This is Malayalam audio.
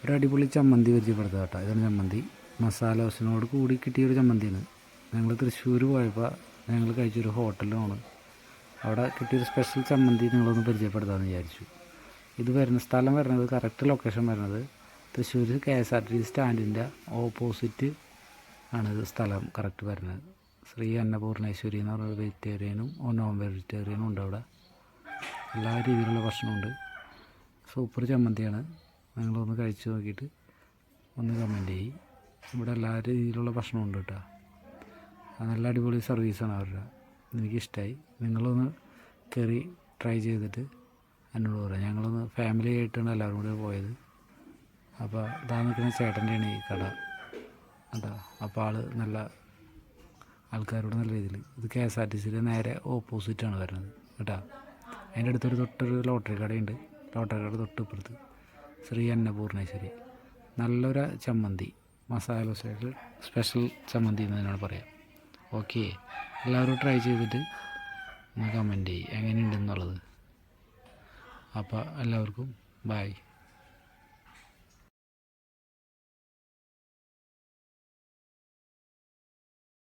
ഒരു അടിപൊളി ചമ്മന്തി പരിചയപ്പെടുത്തുക കേട്ടോ. ഇതാണ് ചമ്മന്തി. മസാല ദോശനോട് കൂടി കിട്ടിയൊരു ചമ്മന്തിയാണ്. ഞങ്ങൾ തൃശ്ശൂർ പോയപ്പോൾ ഞങ്ങൾ കഴിച്ചൊരു ഹോട്ടലിലാണ്. അവിടെ കിട്ടിയൊരു സ്പെഷ്യൽ ചമ്മന്തി നിങ്ങളൊന്ന് പരിചയപ്പെടുത്താമെന്ന് വിചാരിച്ചു. ഇത് വരുന്ന സ്ഥലം വരുന്നത്, കറക്റ്റ് ലൊക്കേഷൻ വരുന്നത് തൃശ്ശൂർ KSRTC സ്റ്റാൻഡിൻ്റെ ഓപ്പോസിറ്റ് ആണ് ഇത് സ്ഥലം കറക്റ്റ് വരുന്നത്. ശ്രീ അന്നപൂർണേശ്വരി എന്ന് പറയുന്ന വെജിറ്റേറിയനും നോൺ വെജിറ്റേറിയനും ഉണ്ട്. അവിടെ എല്ലാ രീതിയിലുള്ള ഭക്ഷണമുണ്ട്. സൂപ്പർ ചമ്മന്തിയാണ്. നിങ്ങളൊന്ന് കഴിച്ച് നോക്കിയിട്ട് ഒന്ന് കമൻറ്റ് ചെയ്യും. ഇവിടെ എല്ലാ രീതിയിലുള്ള ഭക്ഷണമുണ്ട് കേട്ടോ. നല്ല അടിപൊളി സർവീസാണ് അവരുടെ. എനിക്കിഷ്ടമായി. നിങ്ങളൊന്ന് കയറി ട്രൈ ചെയ്തിട്ട് എന്നോട് പറയാം. ഞങ്ങളൊന്ന് ഫാമിലി ആയിട്ടാണ് എല്ലാവരും കൂടെ പോയത്. അപ്പോൾ ഇതാ നിൽക്കുന്ന ചേട്ടൻ്റെയാണ് ഈ കട കേട്ടോ. അപ്പോൾ നല്ല ആൾക്കാരോട് നല്ല രീതിയിൽ. ഇത് KSRTCയുടെ നേരെ ഓപ്പോസിറ്റാണ് വരുന്നത് കേട്ടോ. അതിൻ്റെ അടുത്തൊരു തൊട്ടൊരു ലോട്ടറി കടയുണ്ട്. ലോട്ടറി കട തൊട്ടിപ്പുറത്ത് ശ്രീ അന്നപൂർണേശ്വരി. നല്ലൊരു ചമ്മന്തി, മസാല സ്പെഷ്യൽ ചമ്മന്തി എന്ന് തന്നെയാണ് പറയാം. ഓക്കെ, എല്ലാവരും ട്രൈ ചെയ്തിട്ട് ഒന്ന് കമൻറ്റ് ചെയ്യും എങ്ങനെയുണ്ടെന്നുള്ളത്. അപ്പോൾ എല്ലാവർക്കും ബൈ.